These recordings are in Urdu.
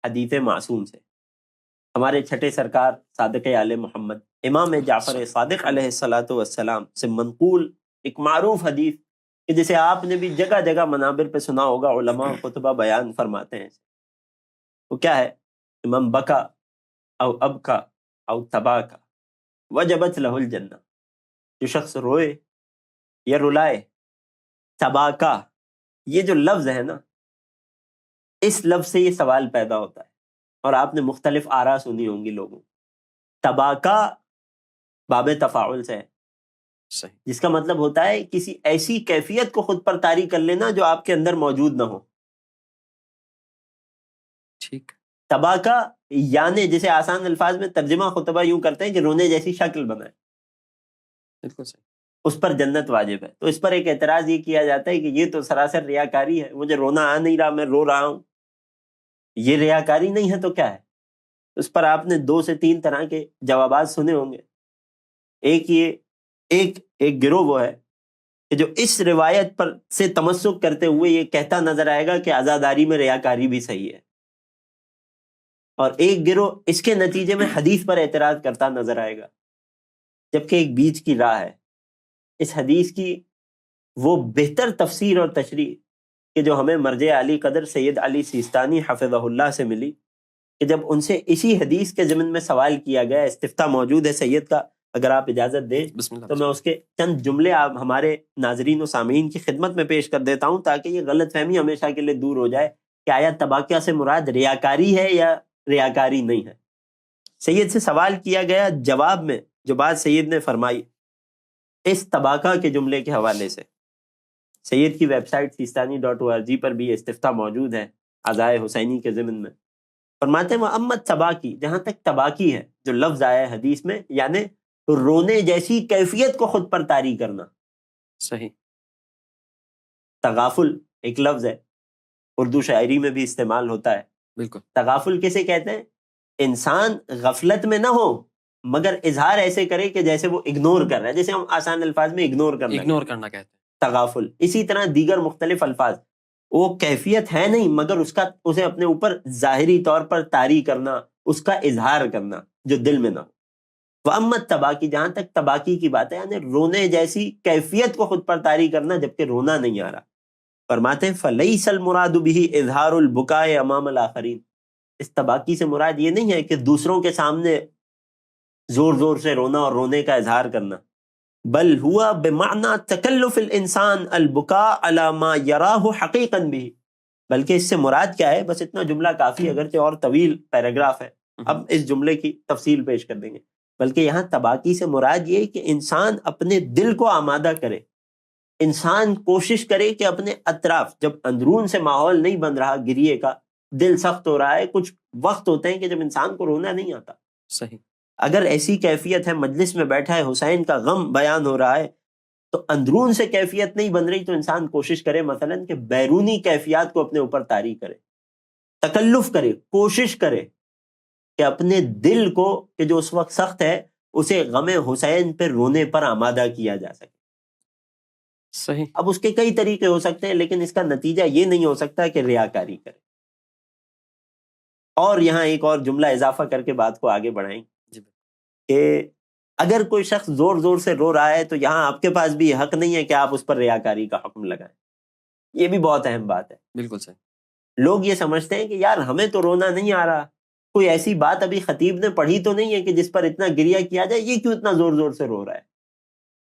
حدیث معصوم سے، ہمارے چھٹے سرکار صادق آل محمد امام جعفر صادق علیہ الصلاۃ والسلام سے منقول ایک معروف حدیث کہ جسے آپ نے بھی جگہ جگہ منابر پہ سنا ہوگا، علماء خطبہ بیان فرماتے ہیں، وہ کیا ہے؟ من بکا او ابکا او تباکا وجبت لہ الجنہ، جو شخص روئے یا رلائے، تباکا، یہ جو لفظ ہے نا، اس لفظ سے یہ سوال پیدا ہوتا ہے، اور آپ نے مختلف آراء سنی ہوں گی لوگوں۔ تباکا باب تفاعل سے ہے، صحیح، جس کا مطلب ہوتا ہے کسی ایسی کیفیت کو خود پر طاری کر لینا جو آپ کے اندر موجود نہ ہو۔ ٹھیک، تباکا یعنی جسے آسان الفاظ میں ترجمہ خطبہ یوں کرتے ہیں کہ رونے جیسی شکل بنائے، بالکل صحیح، اس پر جنت واجب ہے۔ تو اس پر ایک اعتراض یہ کیا جاتا ہے کہ یہ تو سراسر ریاکاری ہے، مجھے رونا آ نہیں رہا، میں رو رہا ہوں، یہ ریاکاری نہیں ہے تو کیا ہے؟ اس پر آپ نے 2 سے 3 طرح کے جوابات سنے ہوں گے۔ ایک گروہ وہ ہے کہ جو اس روایت پر سے تمسک کرتے ہوئے یہ کہتا نظر آئے گا کہ عزاداری میں ریاکاری بھی صحیح ہے، اور ایک گروہ اس کے نتیجے میں حدیث پر اعتراض کرتا نظر آئے گا، جبکہ ایک بیچ کی راہ ہے۔ اس حدیث کی وہ بہتر تفسیر اور تشریح کہ جو ہمیں مرجع علی قدر سید علی سیستانی حفظہ اللہ سے ملی، کہ جب ان سے اسی حدیث کے ضمن میں سوال کیا گیا، استفتاء موجود ہے سید کا، اگر آپ اجازت دیں بسم اللہ، تو میں اس کے چند جملے آپ ہمارے ناظرین و سامعین کی خدمت میں پیش کر دیتا ہوں، تاکہ یہ غلط فہمی ہمیشہ کے لیے دور ہو جائے کہ آیا تباکیہ سے مراد ریاکاری ہے یا ریاکاری نہیں ہے۔ سید سے سوال کیا گیا، جواب میں جو بات سید نے فرمائی اس تباکہ کے جملے کے حوالے سے، سید کی ویب سائٹ سیستانی.org پر بھی استفتاء موجود ہے عزائے حسینی کے ضمن میں۔ فرماتے ہیں وہ امت تباکی، جہاں تک تباکی ہے جو لفظ آیا ہے حدیث میں، یعنی رونے جیسی کیفیت کو خود پر طاری کرنا۔ صحیح، تغافل ایک لفظ ہے، اردو شاعری میں بھی استعمال ہوتا ہے۔ بالکل، تغافل کسے کہتے ہیں؟ انسان غفلت میں نہ ہو مگر اظہار ایسے کرے کہ جیسے وہ اگنور کر رہا ہے، جیسے ہم آسان الفاظ میں اگنور کرنا کرنا کہتے ہیں، تغافل۔ اسی طرح دیگر مختلف الفاظ، وہ کیفیت ہے نہیں مگر اسے اپنے اوپر ظاہری طور پر طاری کرنا، اس کا اظہار کرنا جو دل میں نہ ہو۔ وَأَمَّا تباکی، جہاں تک تباکی کی بات ہے، یعنی رونے جیسی کیفیت کو خود پر طاری کرنا جبکہ رونا نہیں آ رہا۔ فرماتے ہیں فَلَيْسَ الْمُرَادُ بِهِ إِظْهَارُ الْبُكَاءِ أَمَامَ الْآخَرِينَ، اس تباکی سے مراد یہ نہیں ہے کہ دوسروں کے سامنے زور زور سے رونا اور رونے کا اظہار کرنا، بل ہوا بمعنی تکلف الانسان البکاء علی ما یراہ حقیقا به، بلکہ اس سے مراد کیا ہے؟ بس اتنا جملہ کافی، اگرچہ اور طویل پیراگراف ہے، اب اس جملے کی تفصیل پیش کر دیں گے۔ بلکہ یہاں تباکی سے مراد یہ کہ انسان اپنے دل کو آمادہ کرے، انسان کوشش کرے کہ اپنے اطراف، جب اندرون سے ماحول نہیں بن رہا گریے کا، دل سخت ہو رہا ہے، کچھ وقت ہوتے ہیں کہ جب انسان کو رونا نہیں آتا۔ صحیح، اگر ایسی کیفیت ہے، مجلس میں بیٹھا ہے، حسین کا غم بیان ہو رہا ہے، تو اندرون سے کیفیت نہیں بن رہی، تو انسان کوشش کرے مثلا کہ بیرونی کیفیات کو اپنے اوپر طاری کرے، تکلف کرے، کوشش کرے کہ اپنے دل کو کہ جو اس وقت سخت ہے اسے غم حسین پہ رونے پر آمادہ کیا جا سکے۔ صحیح، اب اس کے کئی طریقے ہو سکتے ہیں، لیکن اس کا نتیجہ یہ نہیں ہو سکتا کہ ریاکاری کرے۔ اور یہاں ایک اور جملہ اضافہ کر کے بات کو آگے بڑھائیں کہ اگر کوئی شخص زور زور سے رو رہا ہے تو یہاں آپ کے پاس بھی یہ حق نہیں ہے کہ آپ اس پر ریاکاری کا حکم لگائیں۔ یہ بھی بہت اہم بات ہے۔ بالکل صحیح، لوگ یہ سمجھتے ہیں کہ یار ہمیں تو رونا نہیں آ رہا، کوئی ایسی بات ابھی خطیب نے پڑھی تو نہیں ہے کہ جس پر اتنا گریہ کیا جائے، یہ کیوں اتنا زور زور سے رو رہا ہے؟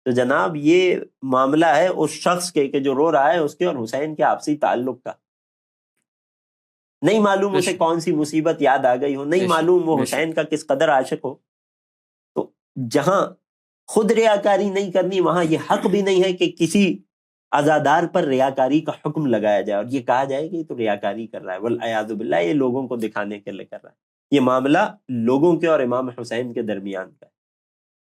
تو جناب یہ معاملہ ہے اس شخص کے کہ جو رو رہا ہے، اس کے اور حسین کے آپسی تعلق کا۔ نہیں معلوم اسے کون سی مصیبت یاد آ گئی ہو، نہیں معلوم وہ حسین کا کس قدر عاشق ہو، تو جہاں خود ریاکاری نہیں کرنی، وہاں یہ حق بھی نہیں ہے کہ کسی عزادار پر ریاکاری کا حکم لگایا جائے اور یہ کہا جائے کہ یہ تو ریاکاری کر رہا ہے، والعیاذ باللہ، یہ لوگوں کو دکھانے کے لیے کر رہا ہے۔ یہ معاملہ لوگوں کے اور امام حسین کے درمیان کا ہے۔